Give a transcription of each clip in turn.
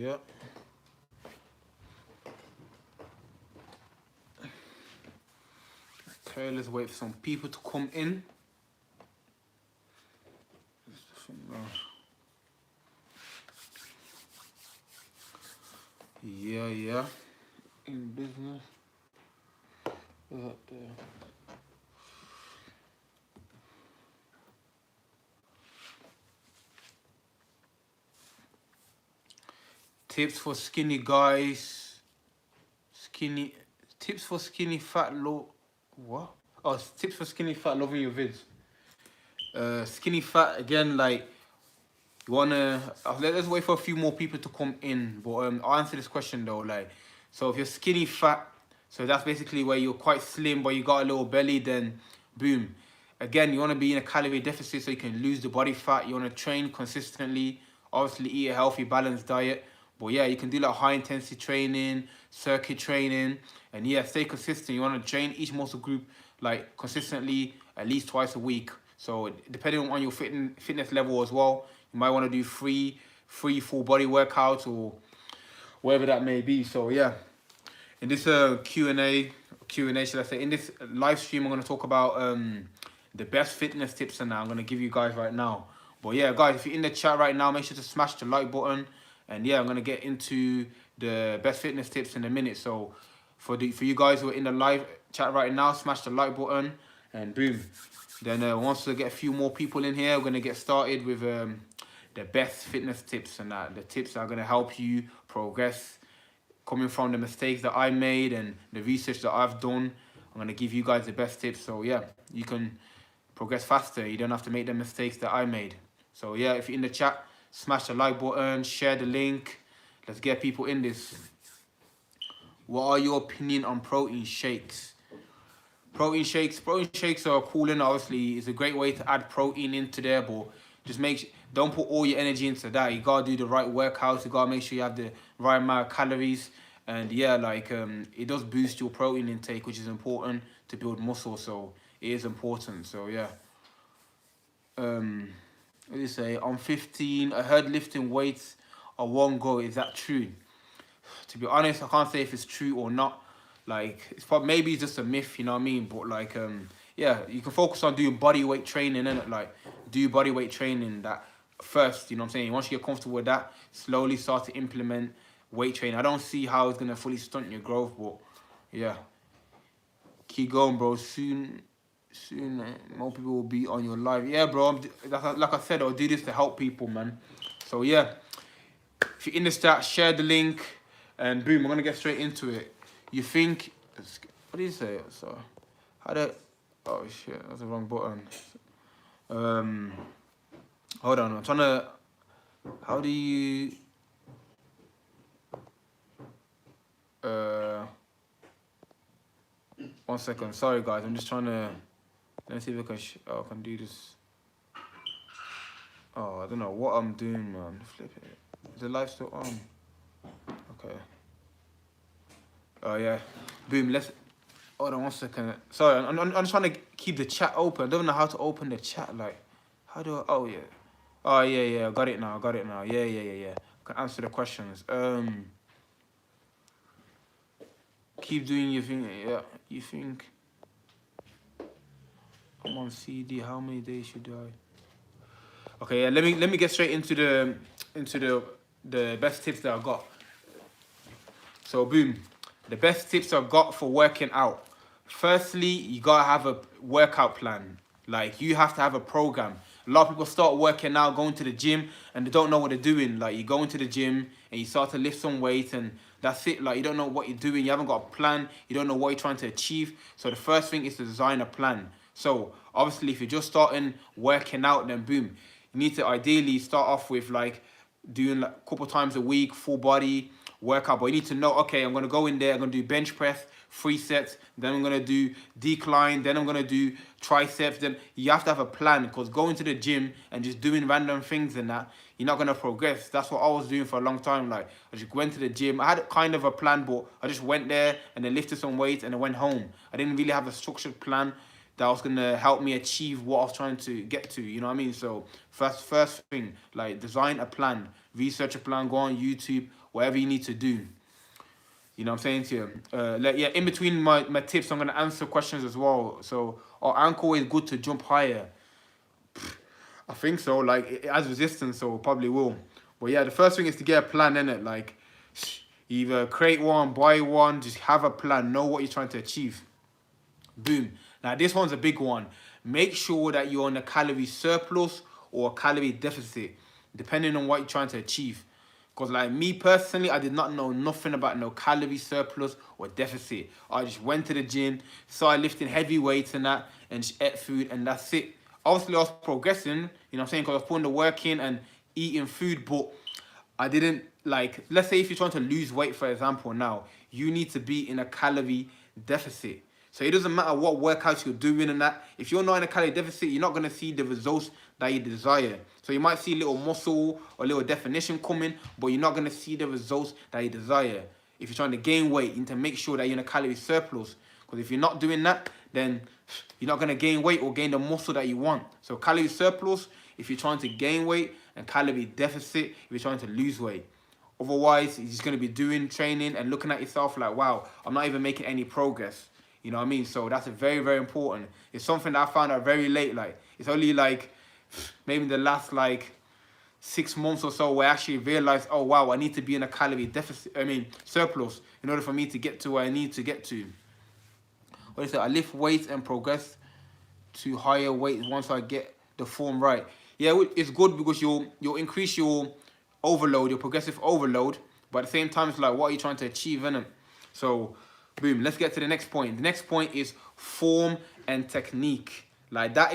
Yeah. Okay, let's wait for some people to come in. Yeah. In business. Right there. Tips for skinny guys. Tips for skinny fat what? Oh, tips for skinny fat loving your vids. Skinny fat again, like you wanna let's wait for a few more people to come in. But I'll answer this question though. Like, so if you're skinny fat, so that's basically where you're quite slim but you got a little belly, then boom. Again, you wanna be in a calorie deficit so you can lose the body fat. You wanna train consistently, obviously eat a healthy, balanced diet. But yeah, you can do like high intensity training, circuit training, and yeah, stay consistent. You wanna train each muscle group like consistently at least twice a week. So depending on your fitness level as well, you might want to do three full body workouts or whatever that may be. So yeah, in this Q&A, should I say, in this live stream, I'm going to talk about the best fitness tips and that I'm going to give you guys right now. But yeah, guys, if you're in the chat right now, make sure to smash the like button. And yeah, I'm going to get into the best fitness tips in a minute. So for you guys who are in the live chat right now, smash the like button and boom. Then once we get a few more people in here, we're going to get started with the best fitness tips and that. The tips that are going to help you progress. Coming from the mistakes that I made and the research that I've done, I'm going to give you guys the best tips. So yeah, you can progress faster. You don't have to make the mistakes that I made. So yeah, if you're in the chat, smash the like button, share the link. Let's get people in this. What are your opinion on protein shakes? Protein shakes are cool, and obviously it's a great way to add protein into there, but just don't put all your energy into that. You gotta do the right workouts. You gotta make sure you have the right amount of calories, and yeah, like it does boost your protein intake, which is important to build muscle. So it is important. So yeah. What do you say? I'm 15. I heard lifting weights are one go. Is that true? To be honest, I can't say if it's true or not. Like, it's probably, maybe it's just a myth, you know what I mean? But like, yeah, you can focus on doing body weight training, innit? Like, do body weight training that first, you know what I'm saying? Once you get comfortable with that, slowly start to implement weight training. I don't see how it's gonna fully stunt your growth, but yeah, keep going, bro. Soon more people will be on your live. Yeah, bro. Like I said, I'll do this to help people, man. So yeah, if you're in the chat, share the link, and boom, I'm gonna get straight into it. You think? What do you say? So, how do? Oh shit, that's the wrong button. Hold on. I'm trying to. How do you? One second. Sorry, guys. I'm just trying to. Let me see if I can. I can do this. Oh, I don't know what I'm doing, man. Flip it. Is the live still on? Okay. Oh yeah. Boom. Let's. Hold on 1 second. Sorry, I'm just trying to keep the chat open. I don't know how to open the chat. Like, how do I? Oh yeah. Oh yeah. I got it now. Yeah. I can answer the questions. Keep doing your thing. Yeah. You think I'm on CD? How many days should I? Okay. Yeah. Let me get straight into the best tips that I got. So boom, the best tips I've got for working out. Firstly, you gotta have a workout plan. Like, you have to have a program. A lot of people start working out, going to the gym, and they don't know what they're doing. Like, you go into the gym and you start to lift some weight, and that's it. Like, you don't know what you're doing. You haven't got a plan. You don't know what you're trying to achieve. So the first thing is to design a plan. So obviously, if you're just starting working out, then boom, you need to ideally start off with like doing like a couple times a week, full body workout. But you need to know, okay, I'm gonna go in there, I'm gonna do bench press, 3 sets, then I'm gonna do decline, then I'm gonna do triceps. Then you have to have a plan, because going to the gym and just doing random things and that, you're not gonna progress. That's what I was doing for a long time. Like, I just went to the gym. I had kind of a plan, but I just went there and then lifted some weights and I went home. I didn't really have a structured plan that was gonna help me achieve what I was trying to get to, you know what I mean? So first thing, like, design a plan, research a plan, go on YouTube, whatever you need to do. You know what I'm saying to you? Yeah, in between my tips, I'm going to answer questions as well. So, are ankle is good to jump higher? I think so. Like, it has resistance, so it probably will. But yeah, the first thing is to get a plan, innit? Like, either create one, buy one, just have a plan, know what you're trying to achieve. Boom. Now, this one's a big one. Make sure that you're on a calorie surplus or a calorie deficit, depending on what you're trying to achieve. Because like me personally, I did not know nothing about no calorie surplus or deficit. I just went to the gym, started lifting heavy weights and that, and just ate food, and that's it. Obviously, I was progressing, you know what I'm saying, because I was putting the work in and eating food, but I didn't, like, let's say if you're trying to lose weight, for example, now, you need to be in a calorie deficit. So it doesn't matter what workouts you're doing and that. If you're not in a calorie deficit, you're not going to see the results that you desire. So you might see a little muscle or a little definition coming, but you're not going to see the results that you desire. If you're trying to gain weight, you need to make sure that you're in a calorie surplus. Because if you're not doing that, then you're not going to gain weight or gain the muscle that you want. So calorie surplus if you're trying to gain weight, and calorie deficit if you're trying to lose weight. Otherwise, you're just going to be doing training and looking at yourself like, wow, I'm not even making any progress. You know what I mean? So that's very, very important. It's something that I found out very late. Like, it's only like maybe the last like 6 months or so where I actually realized, oh wow, I need to be in a calorie deficit, surplus, in order for me to get to where I need to get to. What is it? I lift weights and progress to higher weights once I get the form right. Yeah, it's good because you'll increase your overload, your progressive overload, but at the same time, it's like, what are you trying to achieve, innit? So, boom, let's get to the next point. The next point is form and technique. Like, that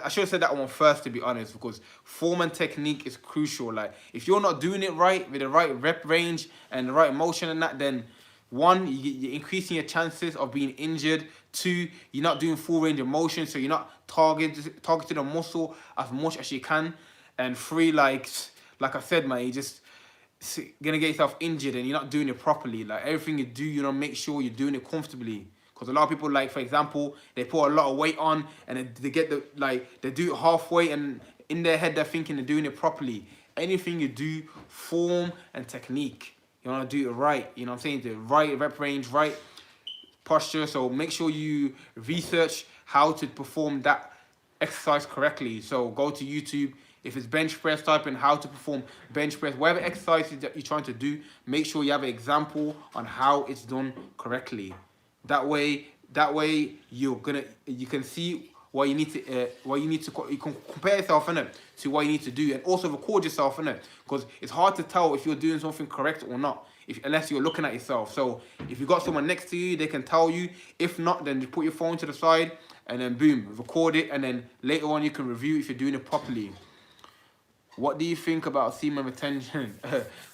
I should have said that one first, to be honest, because form and technique is crucial. Like, if you're not doing it right, with the right rep range and the right motion and that, then one, you're increasing your chances of being injured. Two, you're not doing full range of motion, so you're not targeting the muscle as much as you can. And three, like I said, man, you're just gonna get yourself injured and you're not doing it properly. Like, everything you do, you know, make sure you're doing it comfortably. Because a lot of people, like, for example, they put a lot of weight on and they get they do it halfway, and in their head they're thinking they're doing it properly. Anything you do, form and technique. You want to do it right, you know what I'm saying? The right rep range, right posture. So make sure you research how to perform that exercise correctly. So go to YouTube. If it's bench press, type in how to perform bench press. Whatever exercise that you're trying to do, make sure you have an example on how it's done correctly. That way you can see what you need to you can compare yourself in it to what you need to do, and also record yourself in it, because it's hard to tell if you're doing something correct or not unless you're looking at yourself. So if you got someone next to you, they can tell you. If not, then just put your phone to the side and then boom, record it, and then later on you can review if you're doing it properly. What do you think about semen retention?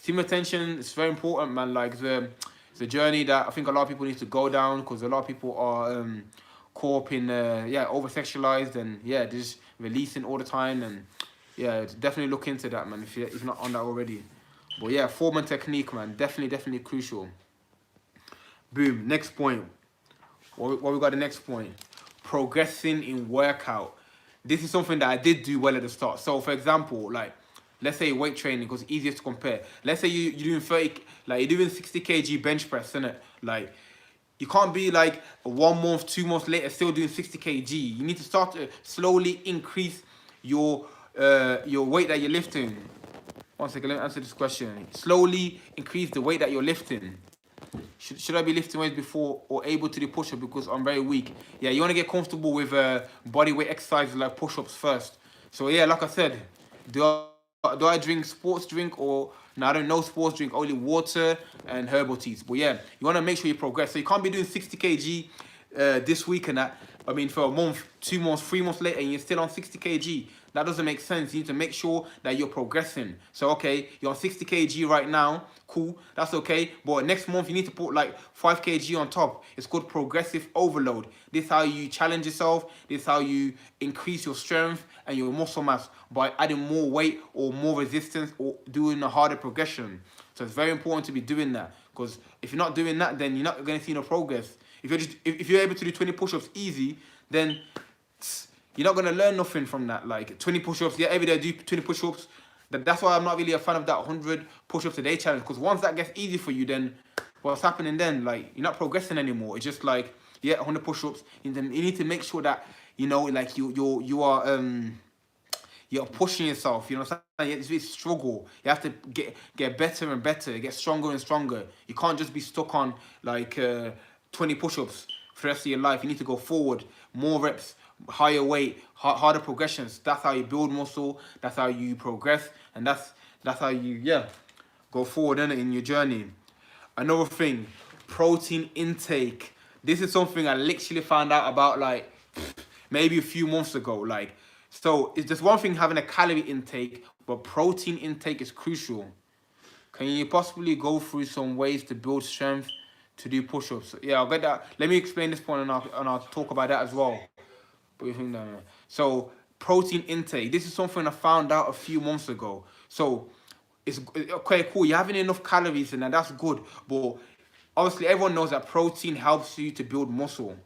Semen retention is very important, man. Like, it's a journey that I think a lot of people need to go down, because a lot of people are caught up in over-sexualized, and yeah, just releasing all the time. And yeah, definitely look into that, man, if you're not on that already. But yeah, form and technique, man, definitely crucial. Boom, next point. What we got the next point? Progressing in workout. This is something that I did do well at the start. So for example, like, let's say weight training, because it's easiest to compare. Let's say you're doing 30, like you're doing 60 kg bench press, innit? Like, you can't be like 1 month, 2 months later still doing 60 kg. You need to start to slowly increase your weight that you're lifting. One second, let me answer this question. Slowly increase the weight that you're lifting. Should I be lifting weights before or able to do push-up because I'm very weak? Yeah, you want to get comfortable with body weight exercises like push-ups first. So yeah, like I said, do I drink sports drink, or no, I don't know sports drink, only water and herbal teas. But yeah, you want to make sure you progress. So you can't be doing 60 kg this week and that. I mean, for a month, 2 months, 3 months later, and you're still on 60 kg. That doesn't make sense. You need to make sure that you're progressing. So, okay, you're on 60 kg right now. Cool, that's okay. But next month, you need to put like 5 kg on top. It's called progressive overload. This is how you challenge yourself. This is how you increase your strength and your muscle mass by adding more weight or more resistance or doing a harder progression. So it's very important to be doing that, because if you're not doing that, then you're not going to see no progress. If you're able to do 20 push-ups easy, then you're not going to learn nothing from that. Like 20 push-ups, yeah, every day I do 20 push-ups. That's why I'm not really a fan of that 100 push-ups a day challenge, because once that gets easy for you, then what's happening then? Like, you're not progressing anymore. It's just like, yeah, 100 push-ups, and then you need to make sure that, you know, like you are you're pushing yourself. You know what I'm saying? It's a struggle. You have to get better and better, get stronger and stronger. You can't just be stuck on like 20 push-ups for the rest of your life. You need to go forward, more reps, higher weight, harder progressions. That's how you build muscle. That's how you progress, and that's how you go forward in your journey. Another thing, protein intake. This is something I literally found out about like maybe a few months ago. Like, so it's just one thing having a calorie intake, but protein intake is crucial. Can you possibly go through some ways to build strength to do push-ups? Yeah, I'll get that. Let me explain this point, and I'll talk about that as well. What do you think, Daniel? So protein intake. This is something I found out a few months ago. So it's okay, cool. You're having enough calories, and that's good. But obviously, everyone knows that protein helps you to build muscle.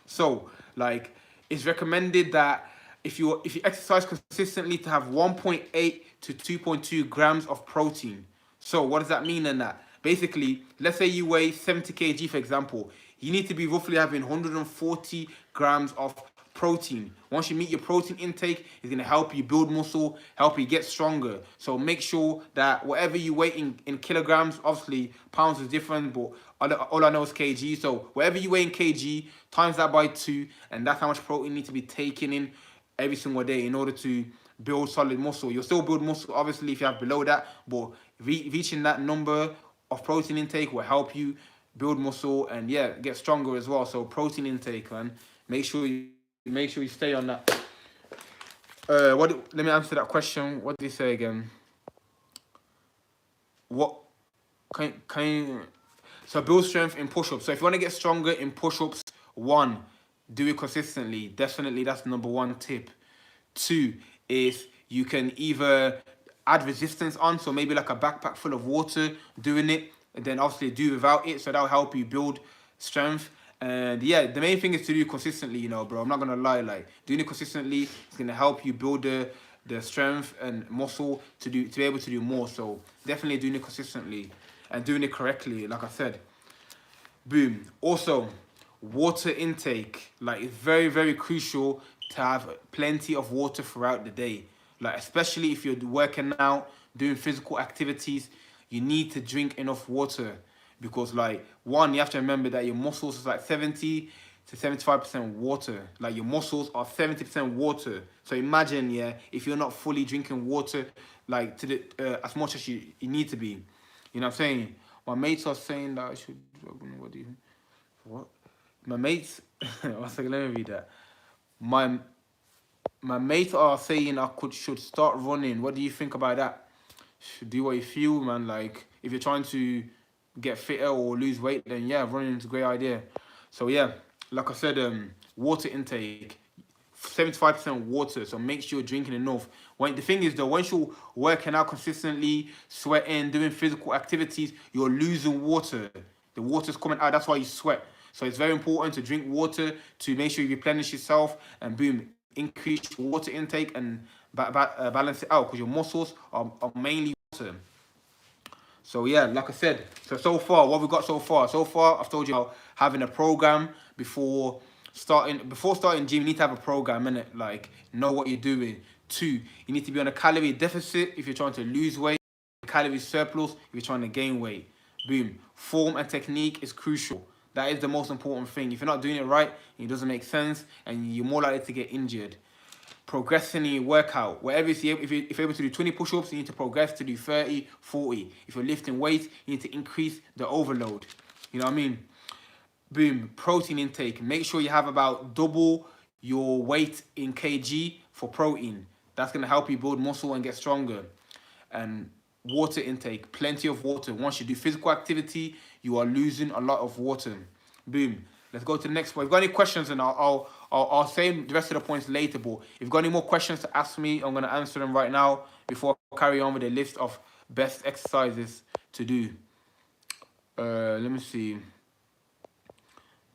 So like, it's recommended that if you exercise consistently, to have 1.8 to 2.2 grams of protein. So what does that mean in that? Basically, let's say you weigh 70 kg, for example. You need to be roughly having 140 grams of protein. Once you meet your protein intake, it's going to help you build muscle, help you get stronger. So make sure that whatever you weigh in kilograms, obviously pounds is different, but all I know is kg. So whatever you weigh in kg, times that by 2, and that's how much protein needs to be taken in every single day in order to build solid muscle. You'll still build muscle, obviously, if you have below that, but reaching that number of protein intake will help you build muscle and get stronger as well. So protein intake, man, make sure you stay on that. Let me answer that question. What did he say again? What can you, so build strength in push-ups. So if you want to get stronger in push-ups, 1, do it consistently. Definitely, that's number 1 tip. 2 is you can either add resistance on, so maybe like a backpack full of water, doing it, and then obviously do without it, so that'll help you build strength. And the main thing is to do it consistently, you know, bro. I'm not gonna lie, like doing it consistently is gonna help you build the strength and muscle to be able to do more. So definitely doing it consistently and doing it correctly, like I said. Boom. Also, water intake. Like, it's very, very crucial to have plenty of water throughout the day. Like, especially if you're working out, doing physical activities, you need to drink enough water. Because, like, 1, you have to remember that your muscles is like 70 to 75% water. Like, your muscles are 70% water. So imagine, if you're not fully drinking water, like, to the as much as you need to be. You know what I'm saying? My mates are saying that I should. What do you? What? My mates. One second, let me read that. My mates are saying I should start running. What do you think about that? Should do what you feel, man. Like, if you're trying to get fitter or lose weight, then running is a great idea. So like I said, water intake. 75% water, so make sure you're drinking enough. The thing is though, once you're working out consistently, sweating, doing physical activities, you're losing water. The water's coming out, that's why you sweat. So it's very important to drink water to make sure you replenish yourself and boom, increase your water intake and balance it out, because your muscles are mainly water. So like I said, so far, what we got so far? So far, I've told you about having a program before starting gym. You need to have a program, innit? Like, know what you're doing. 2, you need to be on a calorie deficit if you're trying to lose weight, calorie surplus if you're trying to gain weight. Boom. Form and technique is crucial. That is the most important thing. If you're not doing it right, it doesn't make sense, and you're more likely to get injured. Progressing in your workout. Whatever if you're able to do 20 push-ups, you need to progress to do 30, 40. If you're lifting weights, you need to increase the overload. You know what I mean? Boom. Protein intake. Make sure you have about double your weight in kg for protein. That's going to help you build muscle and get stronger. And water intake. Plenty of water. Once you do physical activity, you are losing a lot of water. Boom. Let's go to the next one. If you've got any questions, and I'll say the rest of the points later, but if you've got any more questions to ask me, I'm going to answer them right now before I carry on with the list of best exercises to do. Let me see.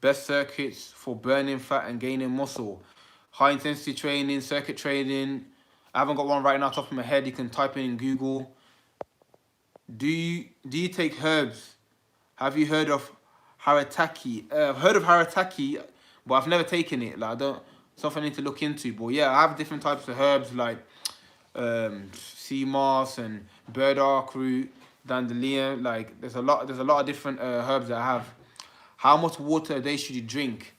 Best circuits for burning fat and gaining muscle. High intensity training, circuit training, I haven't got one right now top of my head. You can type in Google. Do you take herbs? Have you heard of Harataki? I've heard of Harataki, but I've never taken it. Like I don't, something I need to look into. But yeah, I have different types of herbs like sea moss and burdock root, dandelion. Like there's a lot of different herbs that I have. How much water a day should you drink?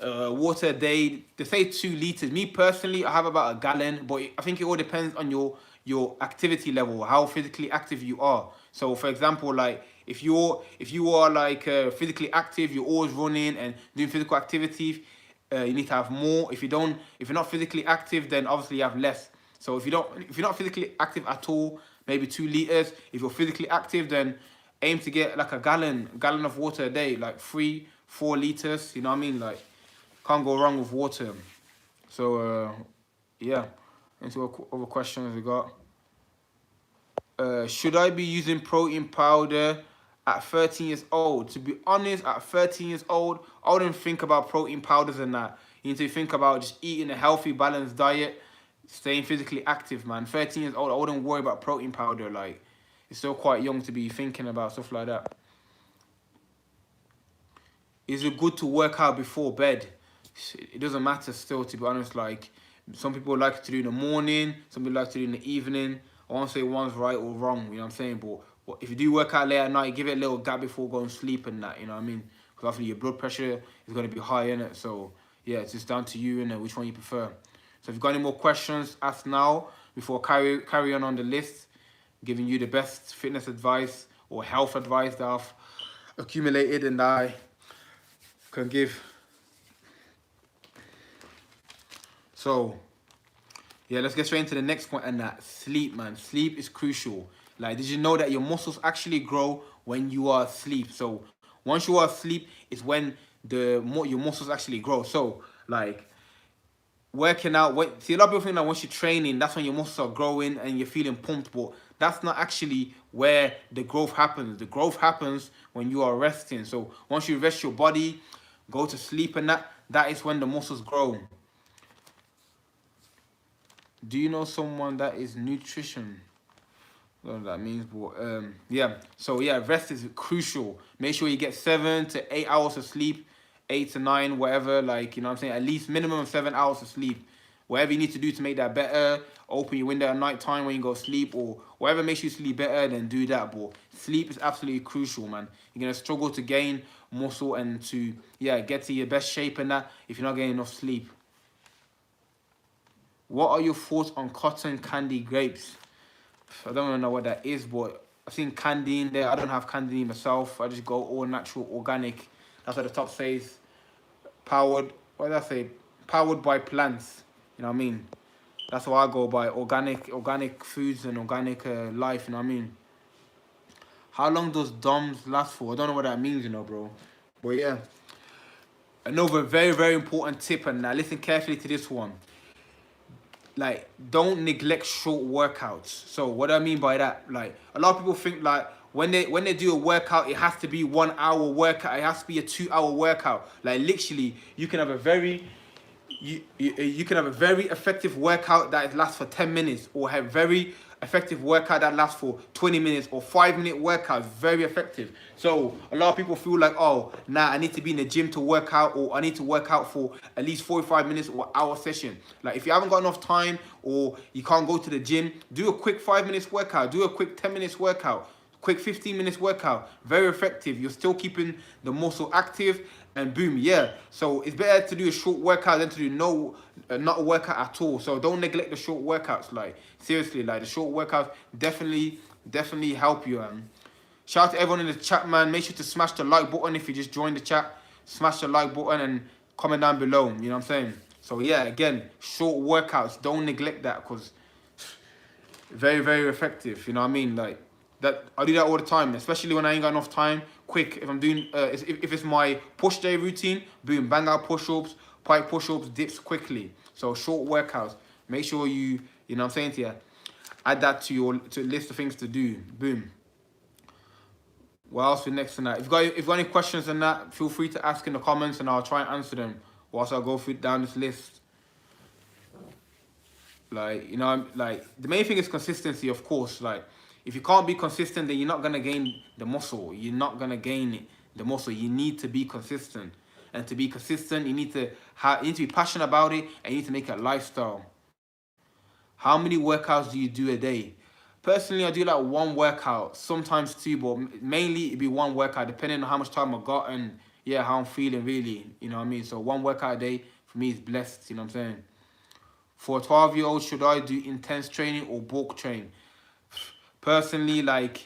Water a day, they say 2 liters. Me personally, I have about a gallon, but I think it all depends on your activity level, how physically active you are. So for example, like if you are like physically active, you're always running and doing physical activities, you need to have more. If you're not physically active, then obviously you have less. So if you're not physically active at all, maybe 2 liters. If you're physically active, then aim to get like a gallon of water a day, like 3-4 liters. You know what I mean? Like can't go wrong with water. So yeah, into other questions we got. Should I be using protein powder at 13 years old? To be honest, at 13 years old, I wouldn't think about protein powders and that. You need to think about just eating a healthy, balanced diet, staying physically active, man. 13 years old, I wouldn't worry about protein powder. Like, it's still quite young to be thinking about stuff like that. Is it good to work out before bed? It doesn't matter still, to be honest. Like, some people like to do in the morning, some people like to do in the evening. I won't say one's right or wrong, you know what I'm saying? But if you do work out late at night, give it a little gap before going to sleep and that, you know what I mean? Because obviously your blood pressure is going to be high, innit? So, yeah, it's just down to you, innit, which one you prefer. So if you've got any more questions, ask now before carry on the list, giving you the best fitness advice or health advice that I've accumulated and that I can give. So, yeah, let's get straight into the next point, and that sleep, man. Sleep is crucial. Like, did you know that your muscles actually grow when you are asleep? So, once you are asleep, is when your muscles actually grow. So, like, working out, see, a lot of people think that once you're training, that's when your muscles are growing and you're feeling pumped, but that's not actually where the growth happens. The growth happens when you are resting. So, once you rest your body, go to sleep, and that is when the muscles grow. Do you know someone that is nutrition? I don't know what that means, but yeah. So yeah, rest is crucial. Make sure you get 7 to 8 hours of sleep, 8 to 9, whatever. Like, you know what I'm saying? At least minimum of 7 hours of sleep. Whatever you need to do to make that better. Open your window at night time when you go to sleep, or whatever makes you sleep better, then do that. But sleep is absolutely crucial, man. You're gonna struggle to gain muscle and to get to your best shape and that if you're not getting enough sleep. What are your thoughts on cotton candy grapes? I don't even know what that is, but I've seen candy in there. I don't have candy myself. I just go all natural, organic. That's what the top says. Powered, what did I say? Powered by plants. You know what I mean? That's what I go by. Organic foods and organic life, you know what I mean? How long does DOMS last for? I don't know what that means, you know, bro. But yeah. Another very, very important tip, and now listen carefully to this one. Like, don't neglect short workouts. So what I mean by that, like, a lot of people think like when they do a workout, it has to be 1 hour workout. It has to be a 2 hour workout. Like, literally, you can have a very effective workout that lasts for 10 minutes, or have very effective workout that lasts for 20 minutes, or 5-minute workouts, very effective. So a lot of people feel like, oh, nah, I need to be in the gym to work out, or I need to work out for at least 45 minutes or hour session. Like, if you haven't got enough time, or you can't go to the gym, do a quick 5 minutes workout, do a quick 10 minutes workout, quick 15 minutes workout, very effective. You're still keeping the muscle active, and boom, yeah. So it's better to do a short workout than to do not a workout at all. So don't neglect the short workouts. Like, seriously, like, the short workouts definitely help you. Shout out to everyone in the chat, man. Make sure to smash the like button if you just joined the chat. Smash the like button and comment down below. You know what I'm saying? So yeah, again, short workouts. Don't neglect that, because very, very effective. You know what I mean? Like, that I do that all the time, especially when I ain't got enough time. Quick, if I'm doing, if it's my push day routine, boom, bang out push-ups, pike push-ups, dips quickly. So short workouts. Make sure you know what I'm saying to you, add that to your list of things to do. Boom. What else for next tonight? If you've got any questions on that, feel free to ask in the comments, and I'll try and answer them whilst I go down this list. Like, you know, like the main thing is consistency, of course. Like, if you can't be consistent, then you're not gonna gain the muscle. You're not gonna gain the muscle. You need to be consistent, and to be consistent, you need to be passionate about it, and you need to make it a lifestyle. How many workouts do you do a day? Personally, I do like one workout, sometimes two, but mainly it'd be one workout, depending on how much time I got and yeah, how I'm feeling really. You know what I mean? So one workout a day for me is blessed. You know what I'm saying? For a 12-year-old, should I do intense training or bulk train? Personally, like,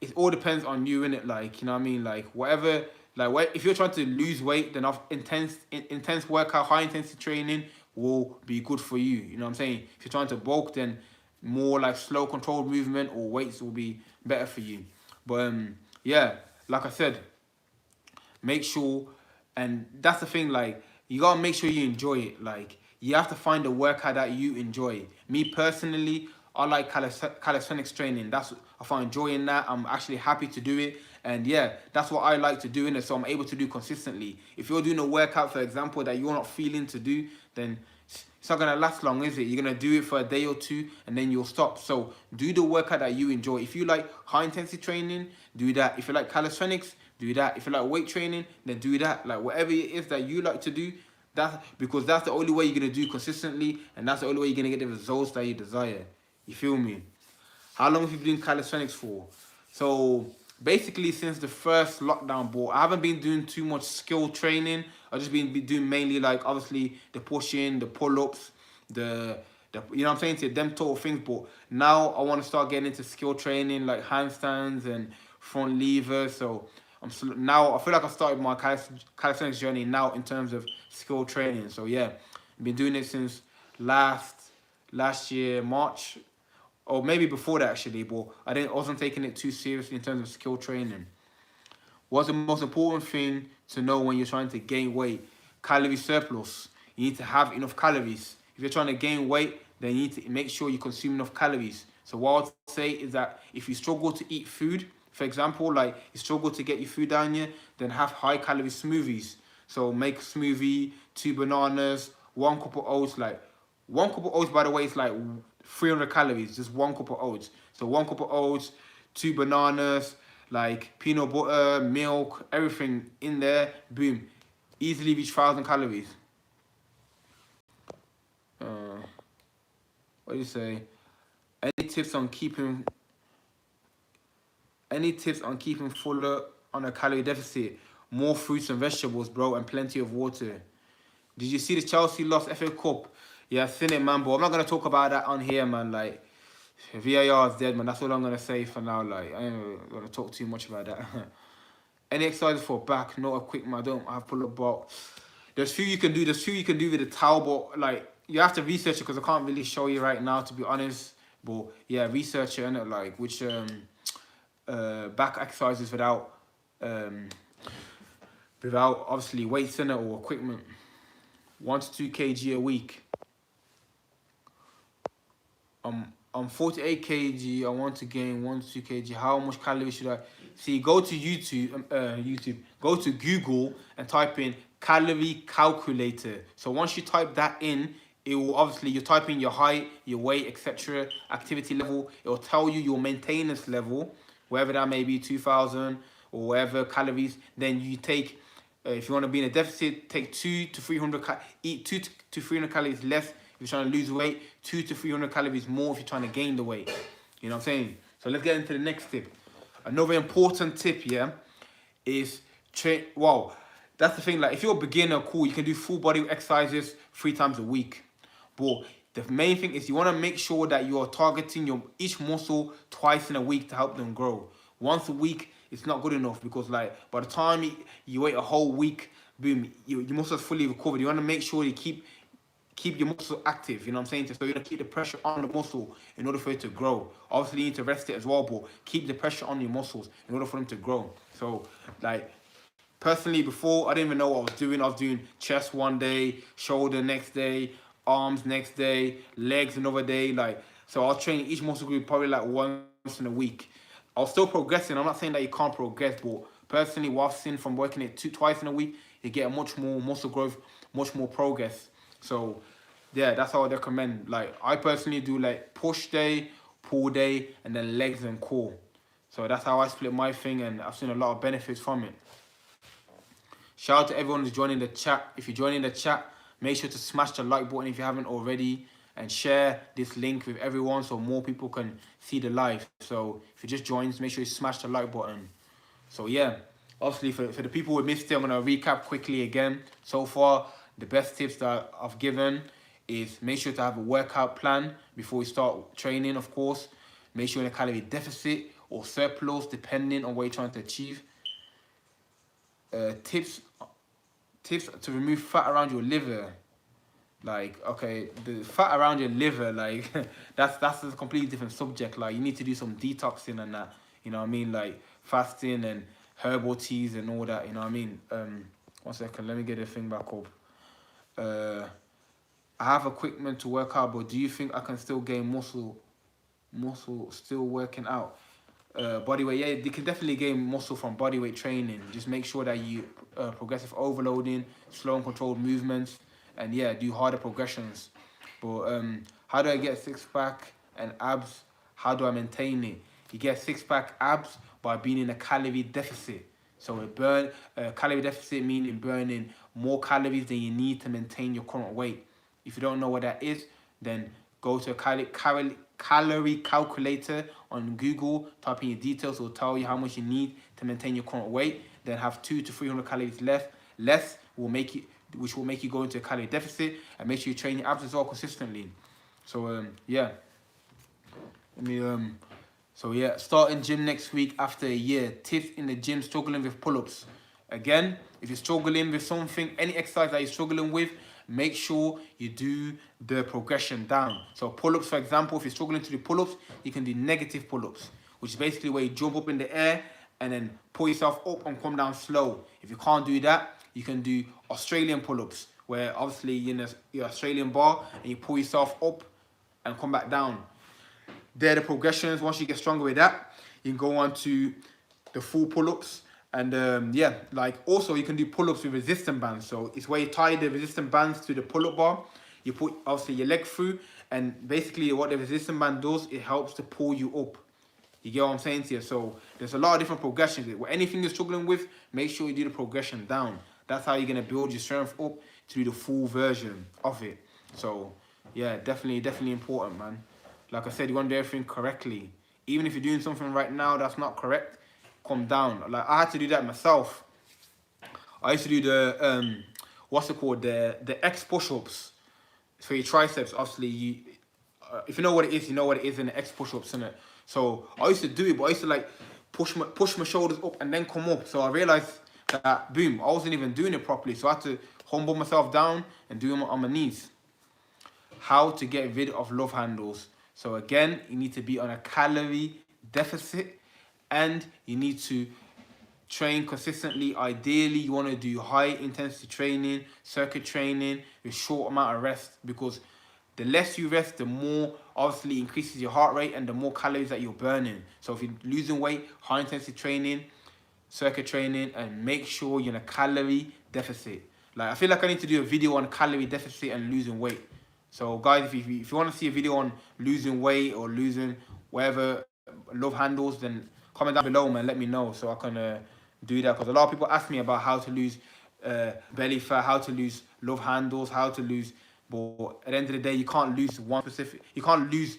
it all depends on you, innit? Like, you know what I mean? Like, whatever, like, if you're trying to lose weight, then intense workout, high intensity training will be good for you. You know what I'm saying? If you're trying to bulk, then more like slow controlled movement or weights will be better for you. But yeah, like I said, make sure, and that's the thing, like, you gotta make sure you enjoy it. Like, you have to find a workout that you enjoy. Me personally, I like calisthenics training. That's, I find joy in that. I'm actually happy to do it, and yeah, that's what I like to do in it, so I'm able to do consistently. If you're doing a workout, for example, that you're not feeling to do, then it's not gonna last long, is it? You're gonna do it for a day or two and then you'll stop. So do the workout that you enjoy. If you like high intensity training, do that. If you like calisthenics, do that. If you like weight training, then do that. Like, whatever it is that you like to do, because that's the only way you're gonna do consistently, and that's the only way you're gonna get the results that you desire. You feel me? How long have you been doing calisthenics for? So basically since the first lockdown, but I haven't been doing too much skill training. I've just been doing mainly, like, obviously the pushing, the pull-ups, the you know what I'm saying, to them total things. But now I want to start getting into skill training, like handstands and front levers. So now I feel like I started my calisthenics journey now in terms of skill training. So yeah, I've been doing it since last year March, or maybe before that actually, but I wasn't taking it too seriously in terms of skill training. What's the most important thing to know when you're trying to gain weight? Calorie surplus. You need to have enough calories. If you're trying to gain weight, then you need to make sure you consume enough calories. So what I'd say is that if you struggle to eat food, for example, like you struggle to get your food down here, then have high calorie smoothies. So make a smoothie, 2 bananas, 1 cup of oats. Like, 1 cup of oats, by the way, is like 300 calories, just 1 cup of oats. So 1 cup of oats, 2 bananas, like peanut butter, milk, everything in there, boom. Easily reach 1,000 calories. What do you say? Any tips on keeping fuller on a calorie deficit? More fruits and vegetables, bro, and plenty of water. Did you see the Chelsea lost FA Cup? Yeah, I've seen it, man, but I'm not going to talk about that on here, man. Like, VAR is dead, man. That's all I'm going to say for now. Like, I ain't going to talk too much about that. Any exercises for back? Not a quick, man. I don't have pull-up bar. There's few you can do. There's few you can do with a towel, but, like, you have to research it because I can't really show you right now, to be honest. But, yeah, research it, innit? Like, which back exercises without obviously weights in it or equipment. 1 to 2 kg a week. I'm 48 kg. I want to gain 1 to 2 kg. How much calories should I? See, go to YouTube. Go to Google and type in calorie calculator. So once you type that in, it will obviously, you type in your height, your weight, etc., activity level. It will tell you your maintenance level, wherever that may be, 2,000 or whatever calories. Then you take, if you want to be in a deficit, take 200 to 300, eat 200 to 300 calories less. If you're trying to lose weight, 200 to 300 calories more if you're trying to gain the weight. You know what I'm saying? So let's get into the next tip. Another important tip, yeah, is train. Wow, that's the thing. Like, if you're a beginner, cool, you can do full body exercises 3 times a week. But the main thing is you want to make sure that you are targeting each muscle twice in a week to help them grow. Once a week, it's not good enough because, like, by the time you wait a whole week, boom, your muscles fully recovered. You want to make sure you keep your muscle active, you know what I'm saying? So you're going to keep the pressure on the muscle in order for it to grow. Obviously, you need to rest it as well, but keep the pressure on your muscles in order for them to grow. So, like, personally, before, I didn't even know what I was doing. I was doing chest one day, shoulder next day, arms next day, legs another day. Like, so I was training each muscle group probably like once in a week. I was still progressing. I'm not saying that you can't progress, but personally, what I've seen from working it twice in a week, you get much more muscle growth, much more progress. So yeah, that's how I recommend. Like I personally do like push day, pull day, and then legs and core. So that's how I split my thing, and I've seen a lot of benefits from it. Shout out to everyone who's joining the chat. If you're joining the chat, make sure to smash the like button if you haven't already, and share this link with everyone so more people can see the live. So if you just joined, make sure you smash the like button. So yeah, obviously for the people who missed it, I'm gonna recap quickly again. So far, the best tips that I've given is make sure to have a workout plan before you start training, of course. Make sure you're in a calorie deficit or surplus, depending on what you're trying to achieve. Tips to remove fat around your liver. Like, okay, the fat around your liver, like that's a completely different subject. Like you need to do some detoxing and that, you know what I mean? Like fasting and herbal teas and all that, you know what I mean? 1 second, let me get the thing back up. I have equipment to work out, but do you think I can still gain muscle still working out? Body weight, yeah, you can definitely gain muscle from body weight training. Just make sure that you progressive overloading, slow and controlled movements, and yeah, do harder progressions. But how do I get six pack and abs? How do I maintain it? You get six pack abs by being in a calorie deficit. So calorie deficit meaning burning more calories than you need to maintain your current weight. If you don't know what that is, then go to a calorie calculator on Google, type in your details, it'll tell you how much you need to maintain your current weight. Then have 200 to 300 calories less which will make you go into a calorie deficit, and make sure you train your abs as well consistently. So yeah, starting gym next week after a year. Tips in the gym, struggling with pull-ups. Again, if you're struggling with something, any exercise that you're struggling with, make sure you do the progression down. So pull-ups, for example, if you're struggling to do pull-ups, you can do negative pull-ups, which is basically where you jump up in the air and then pull yourself up and come down slow. If you can't do that, you can do Australian pull-ups, where obviously you're in your Australian bar and you pull yourself up and come back down. They're the progressions. Once you get stronger with that, you can go on to the full pull-ups. And yeah, like also you can do pull-ups with resistance bands. So it's where you tie the resistance bands to the pull-up bar. You put obviously your leg through, and basically what the resistance band does, it helps to pull you up. You get what I'm saying to you? So there's a lot of different progressions. With anything you're struggling with, make sure you do the progression down. That's how you're gonna build your strength up to do the full version of it. So yeah, definitely important, man. Like I said, you want to do everything correctly. Even if you're doing something right now that's not correct, come down. Like I had to do that myself. I used to do the what's it called, the X push-ups for your triceps. Obviously, if you know what it is, you know what it is in the X push-ups, innit? So I used to do it, but I used to like push my shoulders up and then come up. So I realized that boom, I wasn't even doing it properly. So I had to humble myself down and do it on my knees. How to get rid of love handles. So again, you need to be on a calorie deficit, and you need to train consistently. Ideally, you want to do high intensity training, circuit training with short amount of rest, because the less you rest, the more obviously increases your heart rate and the more calories that you're burning. So if you're losing weight, high intensity training, circuit training, and make sure you're in a calorie deficit. Like I feel like I need to do a video on calorie deficit and losing weight. So guys, if you want to see a video on losing weight or losing whatever love handles, then comment down below, man. Let me know so I can do that. Because a lot of people ask me about how to lose belly fat, how to lose love handles, how to lose. But at the end of the day, you can't lose you can't lose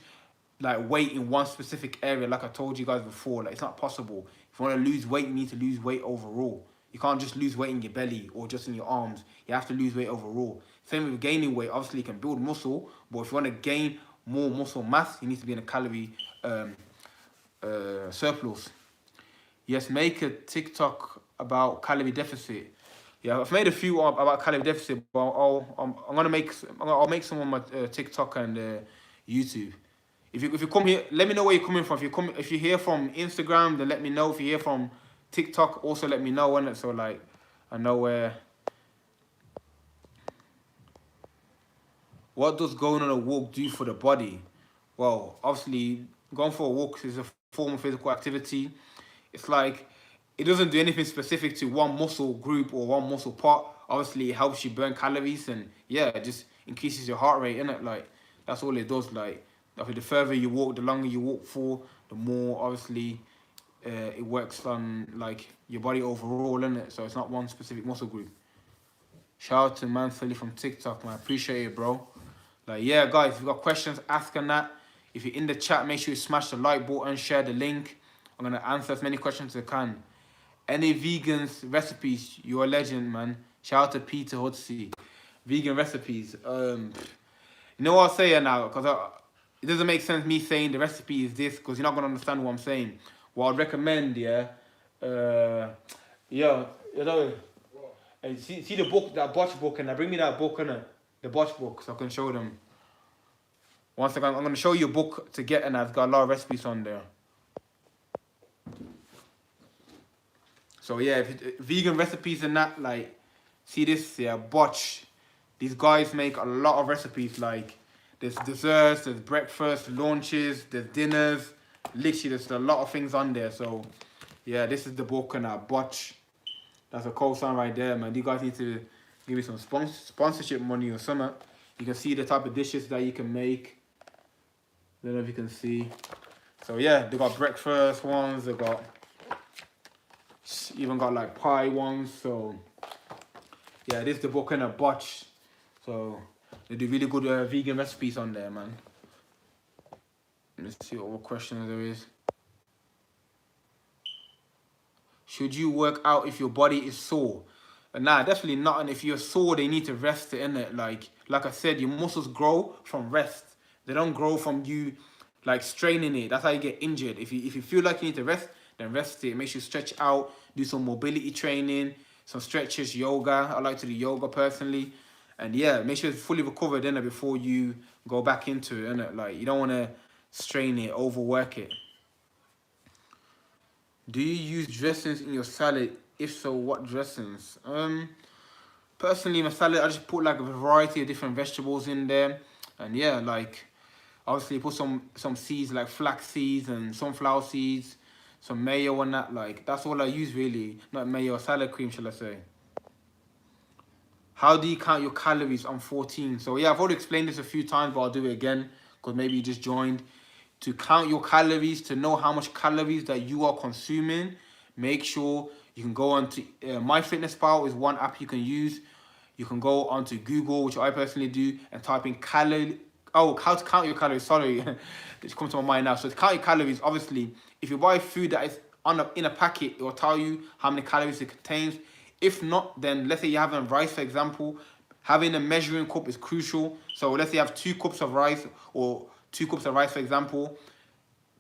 like weight in one specific area. Like I told you guys before, like it's not possible. If you want to lose weight, you need to lose weight overall. You can't just lose weight in your belly or just in your arms. You have to lose weight overall. Same with gaining weight. Obviously, you can build muscle, but if you want to gain more muscle mass, you need to be in a calorie surplus. Yes, make a TikTok about calorie deficit. Yeah, I've made a few about calorie deficit, but I'll make some on my TikTok and YouTube. If you come here, let me know where you're coming from. If you're here from Instagram, then let me know. If you're here from TikTok, also let me know, innit? So like I know where. What does going on a walk do for the body? Well, obviously, going for a walk is a form of physical activity. It's like, it doesn't do anything specific to one muscle group or one muscle part. Obviously, it helps you burn calories, and yeah, increases your heart rate, innit? Like, that's all it does. Like, the further you walk, the longer you walk for, the more, obviously, it works on, like, your body overall, innit? So it's not one specific muscle group. Shout out to Manfully from TikTok, man. I appreciate it, bro. Like, yeah, guys, if you've got questions, ask on that. If you're in the chat, make sure you smash the like button, share the link. I'm going to answer as many questions as I can. Any vegans recipes, you're a legend, man. Shout out to Peter Hudsey. Vegan recipes. You know what I'll say now? Because it doesn't make sense me saying the recipe is this, because you're not going to understand what I'm saying. What I'd recommend, yeah, yeah, you know, and see the book, that botch book, and bring me that book, innit? The botch book, so I can show them. Once again, I'm going to show you a book to get, and I've got a lot of recipes on there. So yeah, vegan recipes and that, like, see this, yeah, botch. These guys make a lot of recipes, like, there's desserts, there's breakfast, lunches, there's dinners. Literally, there's a lot of things on there. So, yeah, this is the book and botch. That's a cold sign right there, man. You guys need to give me some sponsorship money or something. You can see the type of dishes that you can make. I don't know if you can see. So, yeah, they got breakfast ones. They got even got like pie ones. So, yeah, this is the book and botch. So, they do really good vegan recipes on there, man. Let's see what questions there is. Should you work out if your body is sore? Nah, definitely not. And if you're sore, they need to rest it, innit? Like I said, your muscles grow from rest. They don't grow from you, like, straining it. That's how you get injured. If you feel like you need to rest, then rest it. Make sure you stretch out, do some mobility training, some stretches, yoga. I like to do yoga personally. And yeah, make sure it's fully recovered, innit, before you go back into it, innit? Like, you don't want to strain it, overwork it. Do you use dressings in your salad? If so, what dressings? Personally, my salad, I just put like a variety of different vegetables in there. And yeah, like, obviously put some seeds like flax seeds and sunflower seeds, some mayo and that. Like, that's all I use really. Not mayo, salad cream, shall I say. How do you count your calories? I'm 14. So yeah, I've already explained this a few times, but I'll do it again because maybe you just joined. To count your calories, to know how much calories that you are consuming, make sure you can go on to MyFitnessPal is one app you can use. You can go onto Google, which I personally do, and type in calorie. Oh, how to count your calories. Sorry, it's come to my mind now. So to count your calories, obviously, if you buy food that is in a packet, it will tell you how many calories it contains. If not, then let's say you're having rice, for example, having a measuring cup is crucial. So let's say you have 2 cups of rice or 2 cups of rice, for example.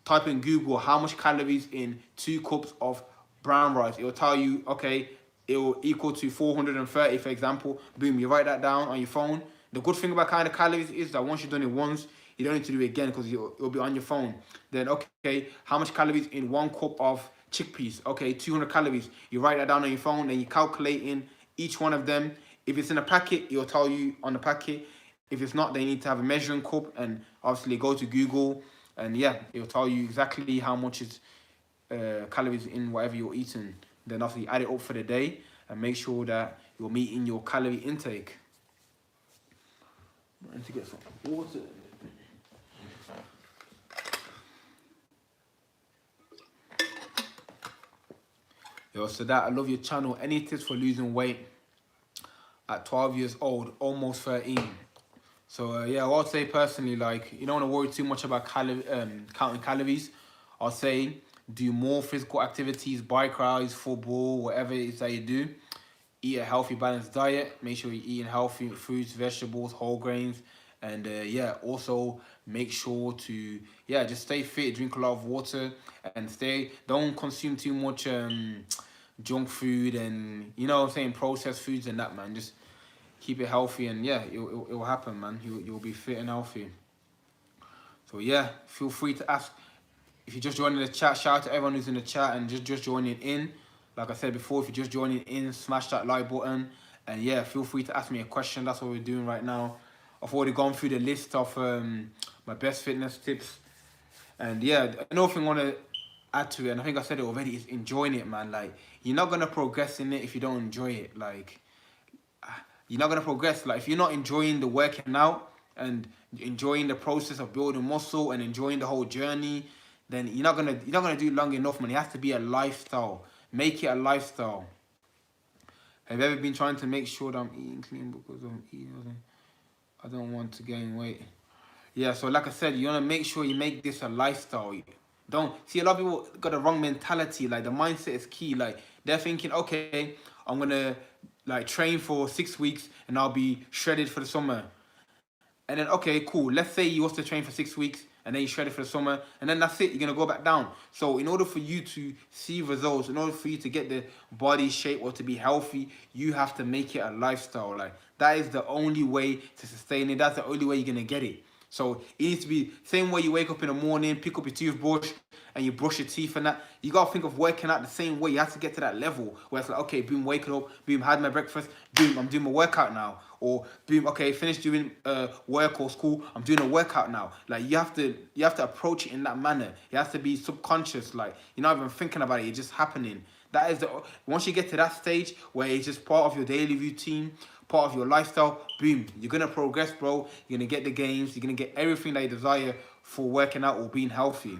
Type in Google how much calories in 2 cups of brown rice. It will tell you, okay, it will equal to 430, for example. Boom, you write that down on your phone. The good thing about counting calories is that once you've done it once, you don't need to do it again because it'll be on your phone. Then, okay, how much calories in 1 cup of chickpeas? Okay, 200 calories. You write that down on your phone, then you calculate in each one of them. If it's in a packet, it'll tell you on the packet. If it's not, they need to have a measuring cup and obviously go to Google. And yeah, it'll tell you exactly how much is calories in whatever you're eating. Then obviously add it up for the day and make sure that you're meeting your calorie intake. I need to get some water. Yo, so that, I love your channel. Any tips for losing weight at 12 years old, almost 13? So yeah, what I'd say personally, like, you don't want to worry too much about counting calories. I'll say do more physical activities, bike rides, football, whatever it is that you do. Eat a healthy, balanced diet. Make sure you're eating healthy fruits, vegetables, whole grains. And yeah, also make sure to, yeah, just stay fit, drink a lot of water, and don't consume too much junk food and, you know what I'm saying, processed foods and that, man. Just keep it healthy and yeah, it will happen, man. You'll be fit and healthy. So yeah, feel free to ask. If you're just joining the chat, shout out to everyone who's in the chat and just joining in. Like I said before, if you're just joining in, smash that like button. And yeah, feel free to ask me a question. That's what we're doing right now. I've already gone through the list of my best fitness tips. And yeah, another thing I want to add to it, and I think I said it already, is enjoying it, man. Like, you're not going to progress in it if you don't enjoy it. Like, you're not gonna progress. Like if you're not enjoying the working out and enjoying the process of building muscle and enjoying the whole journey, then you're not gonna do it long enough, man. It has to be a lifestyle. Make it a lifestyle. Have you ever been trying to make sure that I'm eating clean because I'm eating? I don't want to gain weight. Yeah, so like I said, you want to make sure you make this a lifestyle. Don't see, a lot of people got the wrong mentality. Like the mindset is key. Like they're thinking, okay, I'm gonna like train for 6 weeks and I'll be shredded for the summer. And then okay, cool. Let's say you was to train for 6 weeks and then you shred it for the summer, and then that's it. You're gonna go back down. So in order for you to see results, in order for you to get the body shape or to be healthy, you have to make it a lifestyle. Like that is the only way to sustain it. That's the only way you're gonna get it. So it needs to be same way you wake up in the morning, pick up your toothbrush, and you brush your teeth and that. You gotta think of working out the same way. You have to get to that level where it's like, okay, boom, waking up, boom, had my breakfast, boom, I'm doing my workout now. Or boom, okay, finished doing work or school, I'm doing a workout now. Like you have to approach it in that manner. You have to be subconscious, like you're not even thinking about it, it's just happening. That is the once you get to that stage where it's just part of your daily routine, part of your lifestyle, boom, you're gonna progress, bro. You're gonna get the gains, you're gonna get everything that you desire for working out or being healthy.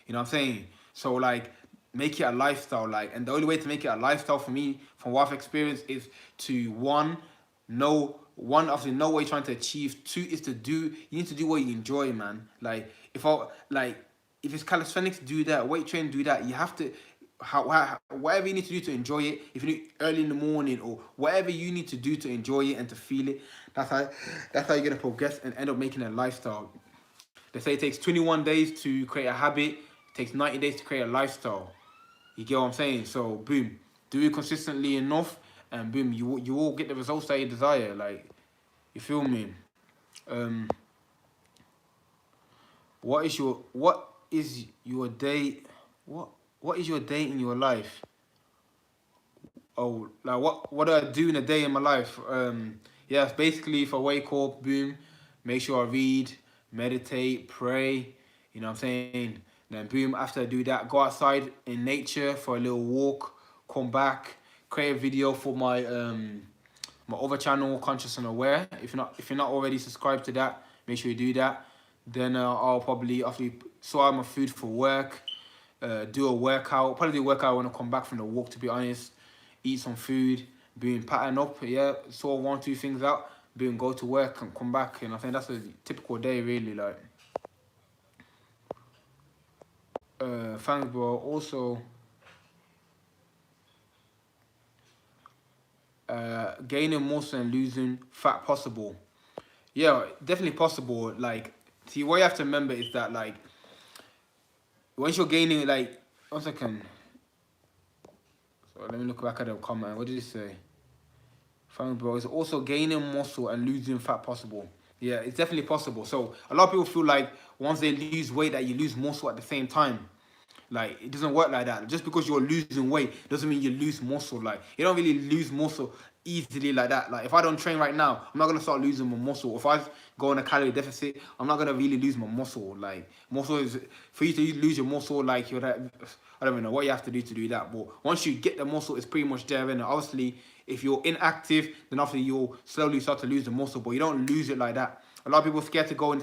You know what I'm saying? So like make it a lifestyle, like, and the only way to make it a lifestyle for me, from what I've experienced, is to obviously know what you're trying to achieve. Two is to do, you need to do what you enjoy, man. Like if it's calisthenics, do that. Weight training, do that. You have to whatever you need to do to enjoy it. If you do it early in the morning or whatever you need to do to enjoy it and to feel it, that's how you're gonna progress and end up making a lifestyle. They say it takes 21 days to create a habit. It takes 90 days to create a lifestyle. You get what I'm saying? So boom, do it consistently enough, and boom, you will get the results that you desire. Like, you feel me? Um, what is your day? What is your day in your life? Oh, like what do I do in a day in my life? Yeah, it's basically if I wake up, boom, make sure I read, meditate, pray. You know what I'm saying? Then boom, after I do that, go outside in nature for a little walk, come back, create a video for my other channel, Conscious and Aware. If you're not already subscribed to that, make sure you do that. Then I'll probably after sort out my food for work, do a workout. Probably do a workout when I come back from the walk, to be honest. Eat some food, being pattern up, yeah, sort one, two things out, being go to work and come back. And I think that's a typical day, really. Like, thanks, bro. Also, gaining muscle and losing fat possible. Yeah, definitely possible. Like, see, what you have to remember is that, like, once you're gaining, like, 1 second. So let me look back at the comment. What did it say? Thanks, bro. It's also gaining muscle and losing fat possible. Yeah, it's definitely possible. So a lot of people feel like once they lose weight that you lose muscle at the same time. Like, it doesn't work like that. Just because you're losing weight doesn't mean you lose muscle. Like, you don't really lose muscle easily like that. Like, if I don't train right now, I'm not gonna start losing my muscle. If I go on a calorie deficit, I'm not gonna really lose my muscle. Like, muscle is for you to lose your muscle. Like, you're that. I don't even know what you have to do that. But once you get the muscle, it's pretty much there. And obviously, if you're inactive, then obviously you'll slowly start to lose the muscle. But you don't lose it like that. A lot of people are scared to go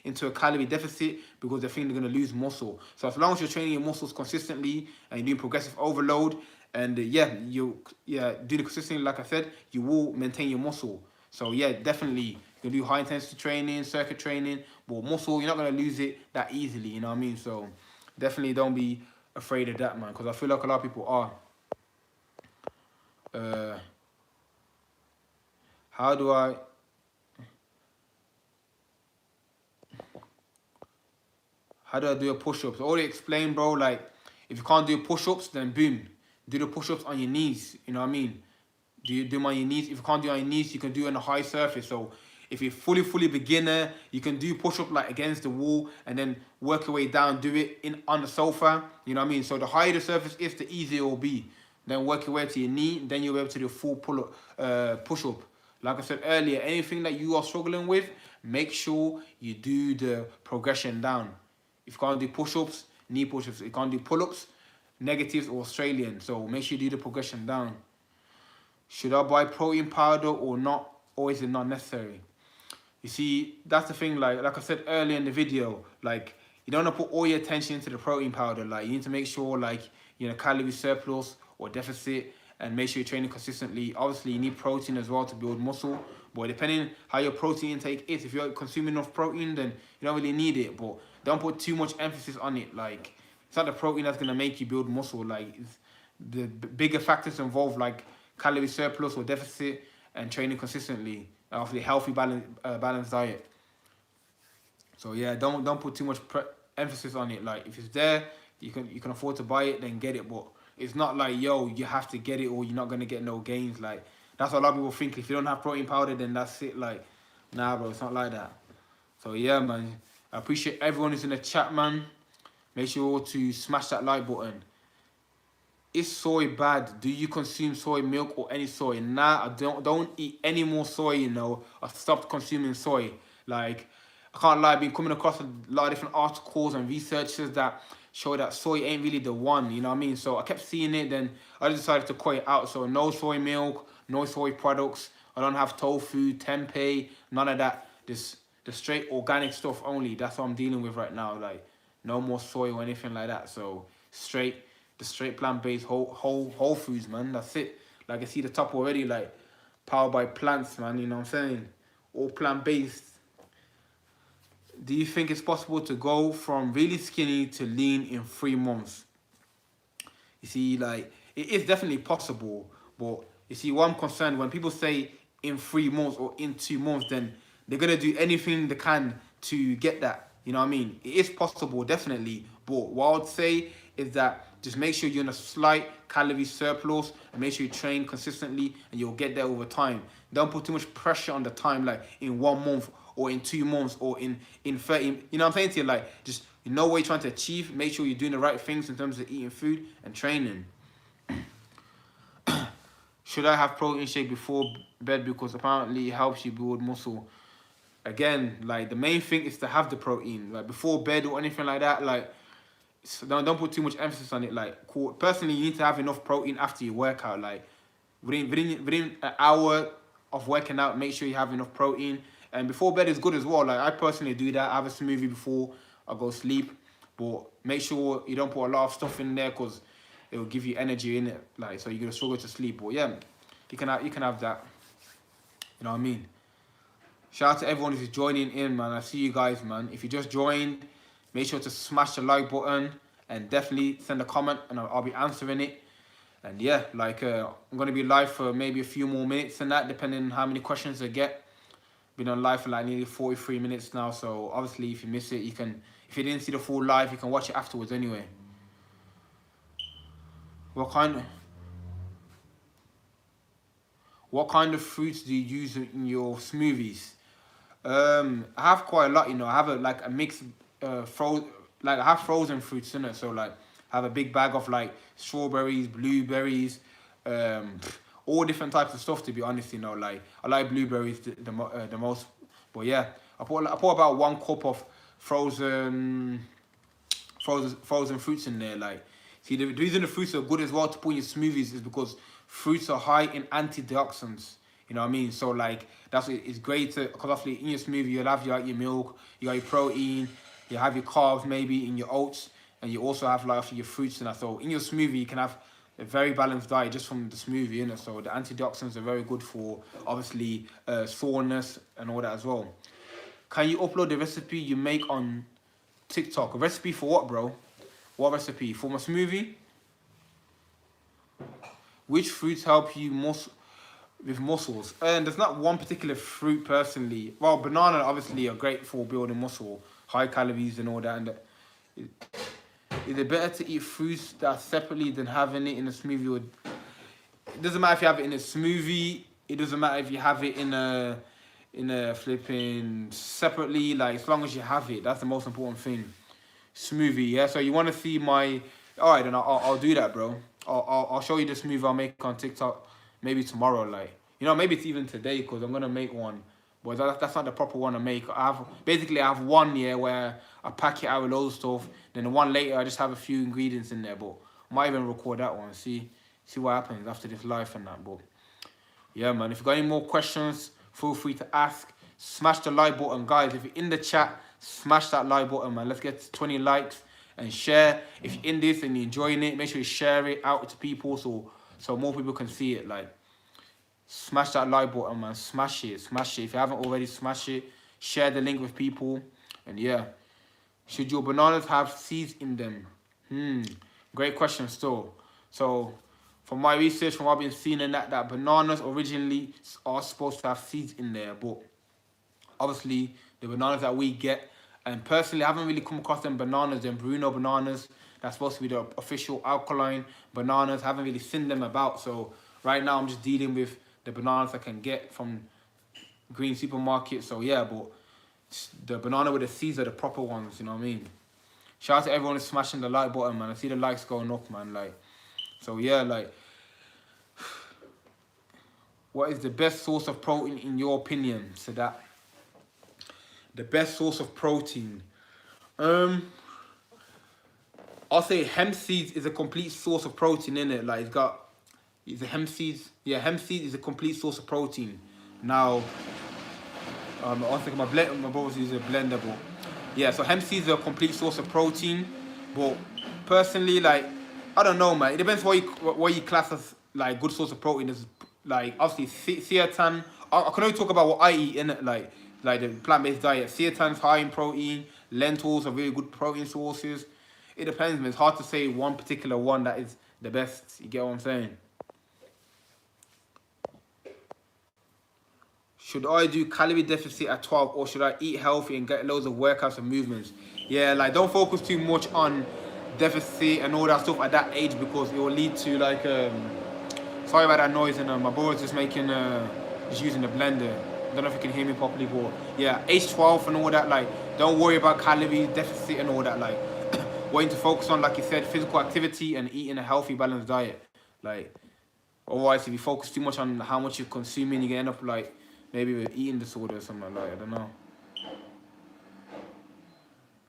into a calorie deficit because they think they're going to lose muscle. So as long as you're training your muscles consistently and you're doing progressive overload, and you do it consistently, like I said, you will maintain your muscle. So yeah, definitely you can do high intensity training, circuit training, but muscle, you're not going to lose it that easily. You know what I mean? So definitely don't be afraid of that, man, because I feel like a lot of people are. How do I do a push-ups? I already explained, bro. Like, if you can't do push-ups, then boom, do the push-ups on your knees. You know what I mean? Do them on your knees. If you can't do it on your knees, you can do it on a high surface. So if you're fully beginner, you can do push-up like against the wall and then work your way down. Do it on the sofa. You know what I mean? So the higher the surface is, the easier it will be. Then work your way to your knee. Then you'll be able to do a full push-up. Like I said earlier, anything that you are struggling with, make sure you do the progression down. If you can't do push-ups, knee push-ups. If you can't do pull-ups, negatives or Australian. So make sure you do the progression down. Should I buy protein powder or not, or is it not necessary? You see, that's the thing, like I said earlier in the video, like, you don't want to put all your attention into the protein powder. Like, you need to make sure, like, you're in a calorie surplus or deficit, and make sure you're training consistently. Obviously, you need protein as well to build muscle, but depending how your protein intake is, if you're consuming enough protein, then you don't really need it. But don't put too much emphasis on it. Like, it's not the protein that's going to make you build muscle. Like, the bigger factors involved, like calorie surplus or deficit, and training consistently after the healthy balanced diet. So yeah, don't put too much emphasis on it. Like, if it's there, you can afford to buy it, then get it. But it's not like, yo, you have to get it or you're not gonna get no gains. Like, that's what a lot of people think. If you don't have protein powder, then that's it. Like, nah, bro, it's not like that. So yeah, man, I appreciate everyone who's in the chat, man. Make sure to smash that like button. Is soy bad? Do you consume soy milk or any soy? Nah, I don't eat any more soy, you know. I stopped consuming soy. Like, I can't lie, I've been coming across a lot of different articles and researchers that show that soy ain't really the one, you know what I mean? So I kept seeing it, then I decided to cut it out. So no soy milk, no soy products. I don't have tofu, tempeh, none of that. Just the straight organic stuff only. That's what I'm dealing with right now. Like, no more soy or anything like that. So the straight plant-based whole foods, man. That's it. Like, I see the top already, like, powered by plants, man. You know what I'm saying? All plant-based. Do you think it's possible to go from really skinny to lean in 3 months? You see, like, it is definitely possible, but you see, what I'm concerned, when people say in 3 months or in 2 months, then they're gonna do anything they can to get that. You know what I mean? It is possible, definitely, but what I would say is that just make sure you're in a slight calorie surplus and make sure you train consistently, and you'll get there over time. Don't put too much pressure on the time, like in 1 month or in 2 months or in 30. You know what I'm saying to you? Like, just, you know what you're trying to achieve. Make sure you're doing the right things in terms of eating food and training. Should I have protein shake before bed because apparently it helps you build muscle? Again, like, the main thing is to have the protein, like, before bed or anything like that. Like, so don't put too much emphasis on it. Like, cool. Personally, you need to have enough protein after your workout. Like, within an hour of working out, make sure you have enough protein. And before bed is good as well. Like, I personally do that. I have a smoothie before I go sleep. But make sure you don't put a lot of stuff in there, because it will give you energy in it. Like, so you're gonna struggle to sleep. But yeah, you can have that. You know what I mean? Shout out to everyone who's joining in, man. I see you guys, man. If you just joined, make sure to smash the like button and definitely send a comment, and I'll be answering it. And yeah, like, I'm gonna be live for maybe a few more minutes and that, depending on how many questions I get. Been on live for like nearly 43 minutes now, so obviously if you miss it, if you didn't see the full live, you can watch it afterwards anyway. What kind of fruits do you use in your smoothies? I have quite a lot, you know. I have a mix, like, I have frozen fruits in it. So, like, I have a big bag of, like, strawberries, blueberries, all different types of stuff, to be honest, you know. Like, I like blueberries the most. But yeah, I put about 1 cup of frozen fruits in there. Like, see, the reason the fruits are good as well to put in your smoothies is because fruits are high in antioxidants. You know what I mean? So, like, it's great to, because obviously in your smoothie you'll have your milk, you got your protein, you have your carbs maybe in your oats, and you also have, like, your fruits and that. So in your smoothie you can have a very balanced diet just from the smoothie, innit? So the antioxidants are very good for, obviously, soreness and all that as well. Can you upload the recipe you make on TikTok? A recipe for what, bro? What recipe? For my smoothie? Which fruits help you with muscles? And there's not one particular fruit personally. Well, banana obviously are great for building muscle, high calories and all that. And is it better to eat fruits that are separately than having it in a smoothie? It doesn't matter if you have it in a smoothie. It doesn't matter if you have it in a flipping separately. Like, as long as you have it, that's the most important thing. Smoothie, yeah. So you want to see my? All right, then I'll do that, bro. I'll show you the smoothie I'll make on TikTok maybe tomorrow. Like, you know, maybe it's even today, because I'm gonna make one. But that's not the proper one to make. I have one, yeah, where I pack it out with loads of stuff. Then the one later, I just have a few ingredients in there. But I might even record that one. See what happens after this live and that. But Yeah, man. If you got any more questions, feel free to ask. Smash the like button, guys. If you're in the chat, smash that like button, man. Let's get to 20 likes and share. If you're in this and you're enjoying it, make sure you share it out to people so more people can see it. Like, smash that like button, man. Smash it, smash it. If you haven't already, smash it. Share the link with people, and yeah. Should your bananas have seeds in them? Great question still. So, from my research, from what I've been seeing in that bananas originally are supposed to have seeds in there, but obviously the bananas that we get, and personally I haven't really come across them bananas, them Bruno bananas, that's supposed to be the official alkaline bananas. Haven't really seen them about, so right now I'm just dealing with the bananas I can get from green supermarket. So yeah, but the banana with the seeds are the proper ones, you know what I mean? Shout out to everyone who's smashing the like button, man. I see the likes going up, man. Like, so yeah, like, what is the best source of protein in your opinion? So that the best source of protein, I'll say hemp seeds is a complete source of protein in it. Like, it's a hemp seeds. Yeah, hemp seeds is a complete source of protein. Now, I was thinking my brother's using a blender, but yeah, so hemp seeds are a complete source of protein. But personally, like, I don't know, man. It depends what you class as like good source of protein. Is like obviously seitan. I can only talk about what I eat in it, like the plant-based diet. Seitan's high in protein. Lentils are really good protein sources. It depends, man. It's hard to say one particular one that is the best. You get what I'm saying? Should I do calorie deficit at 12 or should I eat healthy and get loads of workouts and movements? Yeah, like don't focus too much on deficit and all that stuff at that age because it will lead to like sorry about that noise, and my brother's just making just using the blender. I don't know if you can hear me properly, but yeah, age 12 and all that, like don't worry about calorie deficit and all that. Like what you need to focus on, like you said, physical activity and eating a healthy balanced diet. Like otherwise if you focus too much on how much you're consuming, you can end up like maybe with eating disorder or something like that. I don't know.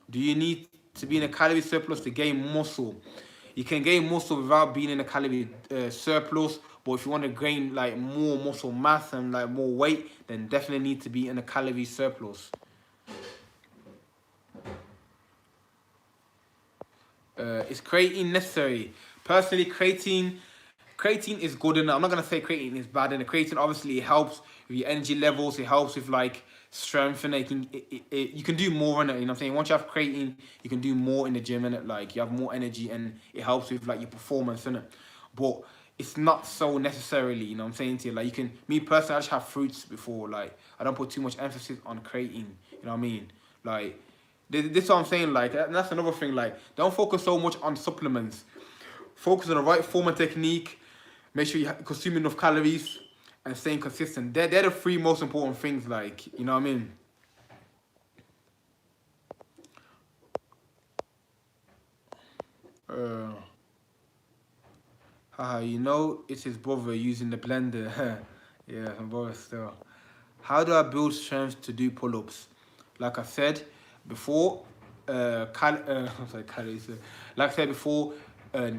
Do you need to be in a calorie surplus to gain muscle? You can gain muscle without being in a calorie surplus, but if you want to gain like more muscle mass and like more weight, then definitely need to be in a calorie surplus. Is creatine necessary? Personally, creatine is good enough. I'm not gonna say creatine is bad, and the creatine obviously it helps with your energy levels. It helps with like strength, and you can do more in it. You know what I'm saying? Once you have creatine, you can do more in the gym, and it like you have more energy, and it helps with like your performance in it. But it's not so necessarily. You know what I'm saying to you? Like you can, me personally, I just have fruits before. Like I don't put too much emphasis on creatine. You know what I mean? Like this is what I'm saying. Like and that's another thing. Like don't focus so much on supplements. Focus on the right form and technique. Make sure you consume enough calories and staying consistent. They're the three most important things, like, you know what I mean? You know, it's his brother using the blender. Yeah, my brother still. How do I build strength to do pull-ups? Like I said before, I'm sorry, calories. Like I said before,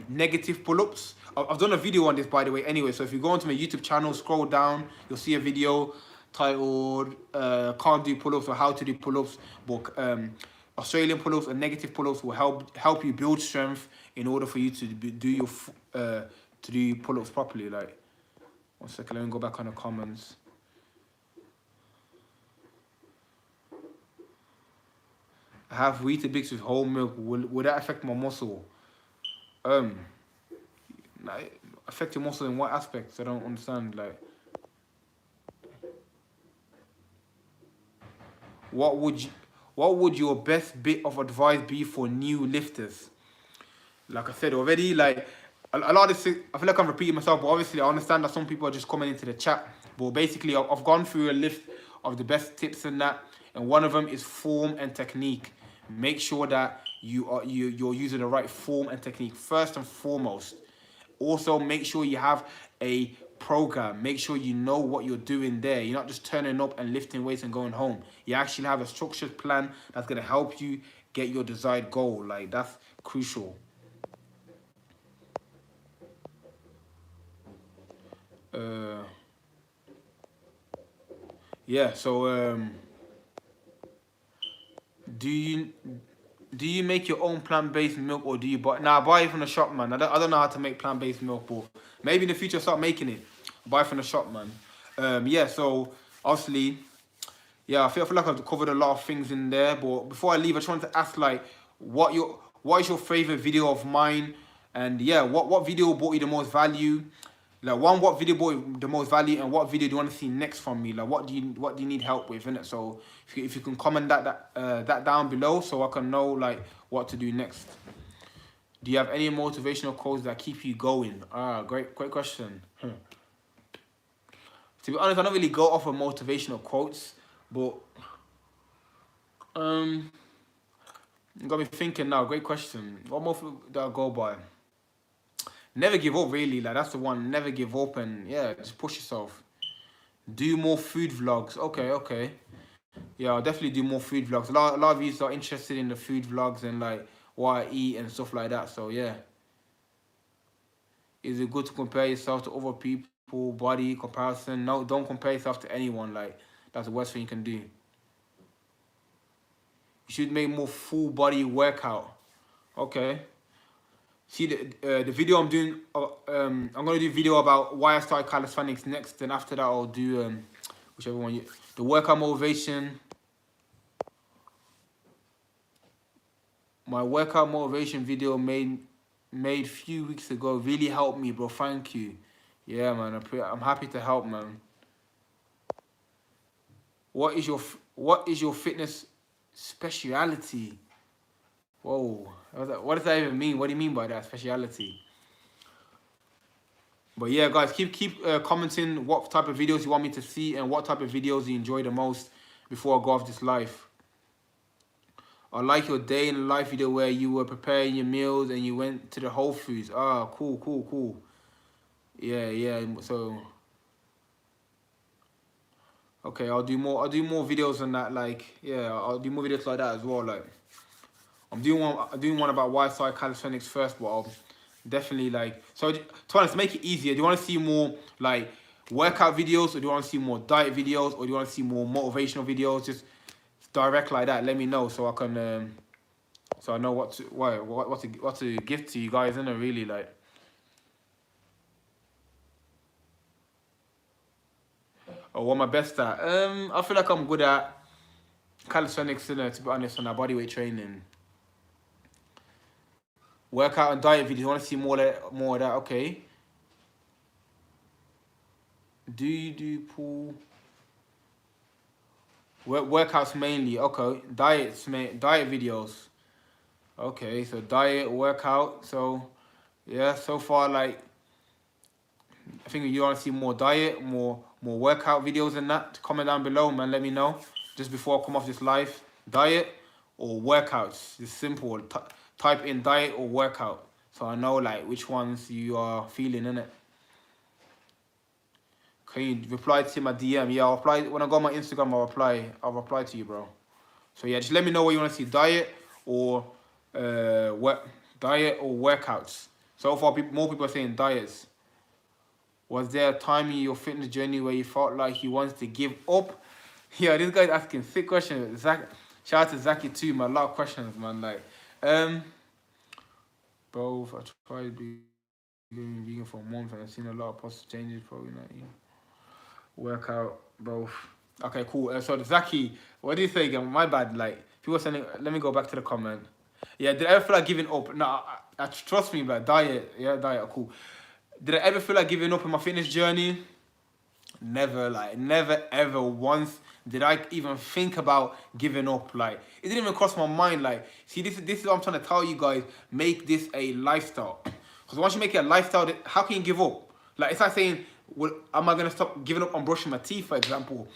negative pull-ups. I've done a video on this, by the way, anyway. So if you go onto my YouTube channel, scroll down, you'll see a video titled "Can't Do Pull-ups" or "How to Do Pull-ups." But Australian pull-ups and negative pull-ups will help you build strength in order for you to do pull-ups properly. Like, one second, let me go back on the comments. I have Weetabix with whole milk. Will that affect my muscle? Affect your muscle in what aspects? I don't understand. Like, what would your best bit of advice be for new lifters? Like I said already, like a lot of this, I feel like I'm repeating myself, but obviously I understand that some people are just coming into the chat. But basically, I've gone through a list of the best tips and that, and one of them is form and technique. Make sure that you're using the right form and technique first and foremost. Also, make sure you have a program. Make sure you know what you're doing there. You're not just turning up and lifting weights and going home. You actually have a structured plan that's going to help you get your desired goal. Like, that's crucial. yeah. So do you do you make your own plant-based milk, or do you buy? Nah, I buy it from the shop, man. I don't know how to make plant-based milk, but maybe in the future I'll start making it. Buy it from the shop, man. Yeah. So obviously, yeah, I feel like I've covered a lot of things in there. But before I leave, I just wanted to ask, like, what is your favorite video of mine? And yeah, what video brought you the most value? Like, one, what video brought you the most value, and what video do you want to see next from me? Like, what do you need help with, innit? So if you can comment that down below, so I can know like what to do next. Do you have any motivational quotes that keep you going? Ah, great question. To be honest, I don't really go off of motivational quotes, but you got me thinking now. Great question. What more do I go by? Never give up, really. Like, that's the one. Never give up, and yeah, just push yourself. Do more food vlogs. Okay. Yeah, I'll definitely do more food vlogs. A lot of you are interested in the food vlogs and like what I eat and stuff like that. So yeah. Is it good to compare yourself to other people? Body comparison? No, don't compare yourself to anyone. Like, that's the worst thing you can do. You should make more full body workout. Okay. See the video I'm doing. I'm gonna do a video about why I started calisthenics next, and after that I'll do whichever one you. The workout motivation. My workout motivation video made few weeks ago really helped me, bro. Thank you. Yeah, man. I'm happy to help, man. What is your fitness speciality? Whoa, what does that even mean? What do you mean by that, speciality? But yeah, guys, keep commenting what type of videos you want me to see and what type of videos you enjoy the most before I go off this life. I like your day in the life video where you were preparing your meals and you went to the Whole Foods. Ah, cool. Yeah. So okay, I'll do more videos on that. Like, yeah, I'll do more videos like that as well. Like, I'm doing one about why I started calisthenics first, but I'll definitely like. So to be honest, to make it easier, do you want to see more like workout videos, or do you want to see more diet videos, or do you want to see more motivational videos? Just direct like that. Let me know so I can so I know what to give to you guys, innit? Really, like. Or what am I best at? I feel like I'm good at calisthenics, innit, to be honest, and bodyweight training. Workout and diet videos. You want to see more of that? Okay. Do you do pool workouts mainly? Okay. Diet videos. Okay, so diet workout. So yeah, so far, like, I think you want to see more diet, more workout videos and that. Comment down below, man. Let me know just before I come off this live. Diet or workouts. It's simple. Type in diet or workout, so I know like which ones you are feeling, innit? Can you reply to my DM? Yeah, I'll reply when I go on my Instagram. I'll reply to you, bro. So yeah, just let me know what you want to see: diet or diet or workouts. So far, more people are saying diets. Was there a time in your fitness journey where you felt like you wanted to give up? Yeah, this guy's asking sick questions. Zach, shout out to Zaki too, man. A lot of questions, man. Like, both. I tried being vegan for a month and I've seen a lot of positive changes. Probably not. Yeah. Workout, both. Okay, cool. So Zaki, what do you think? My bad. Like, people sending. Let me go back to the comment. Yeah, did I ever feel like giving up? No, I trust me, like diet. Yeah, diet. Cool. Did I ever feel like giving up in my fitness journey? Never, like, never ever once did I even think about giving up. Like, it didn't even cross my mind. Like, see, this is what I'm trying to tell you guys. Make this a lifestyle. Because once you make it a lifestyle, how can you give up? Like, it's like saying, well, am I gonna stop giving up on brushing my teeth, for example,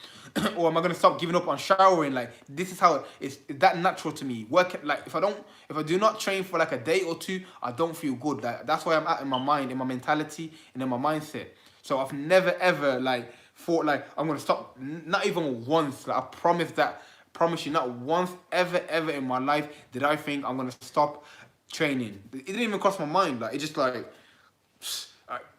or am I gonna stop giving up on showering? Like, this is how it's that natural to me. Like, if I do not train for like a day or two, I don't feel good. Like, that's where I'm at in my mind, in my mentality, and in my mindset. So I've never ever like thought like I'm gonna stop. Not even once. Like, I promise you, not once ever in my life did I think I'm gonna stop training. It didn't even cross my mind. Like, it just like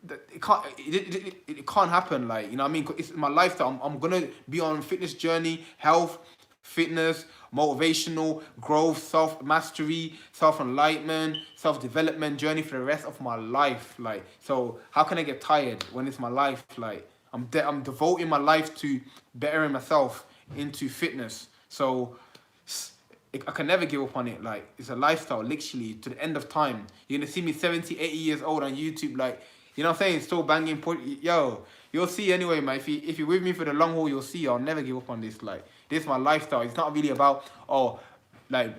It can't happen. Like, you know what I mean? It's my lifestyle. I'm gonna be on fitness journey, health, fitness, motivational growth, self mastery, self enlightenment, self development journey for the rest of my life. Like, so how can I get tired when it's my life? Like, I'm devoting my life to bettering myself into fitness. So I can never give up on it. Like, it's a lifestyle, literally, to the end of time. You're gonna see me 70, 80 years old on YouTube, like, you know what I'm saying? Still banging, yo, you'll see anyway, man. If you're with me for the long haul, you'll see. I'll never give up on this. Like, this is my lifestyle. It's not really about, oh, like,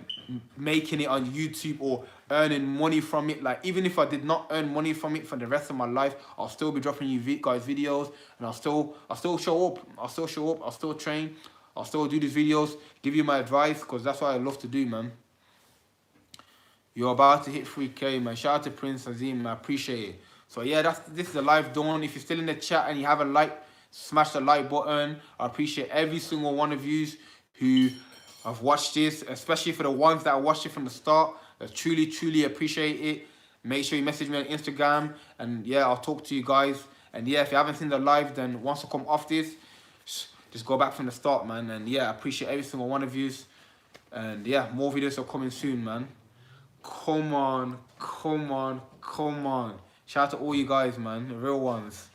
making it on YouTube or earning money from it. Like, even if I did not earn money from it for the rest of my life, I'll still be dropping you guys videos, and I'll still show up. I'll still show up. I'll still train. I'll still do these videos, give you my advice, because that's what I love to do, man. You're about to hit 3K, man. Shout out to Prince Azim, I appreciate it. So yeah, this is the live dawn. If you're still in the chat and you haven't liked, smash the like button. I appreciate every single one of you who have watched this, especially for the ones that watched it from the start. I truly, truly appreciate it. Make sure you message me on Instagram, and yeah, I'll talk to you guys. And yeah, if you haven't seen the live, then once I come off this, just go back from the start, man. And yeah, I appreciate every single one of you. And yeah, more videos are coming soon, man. Come on, come on, come on. Shout out to all you guys, man. The real ones.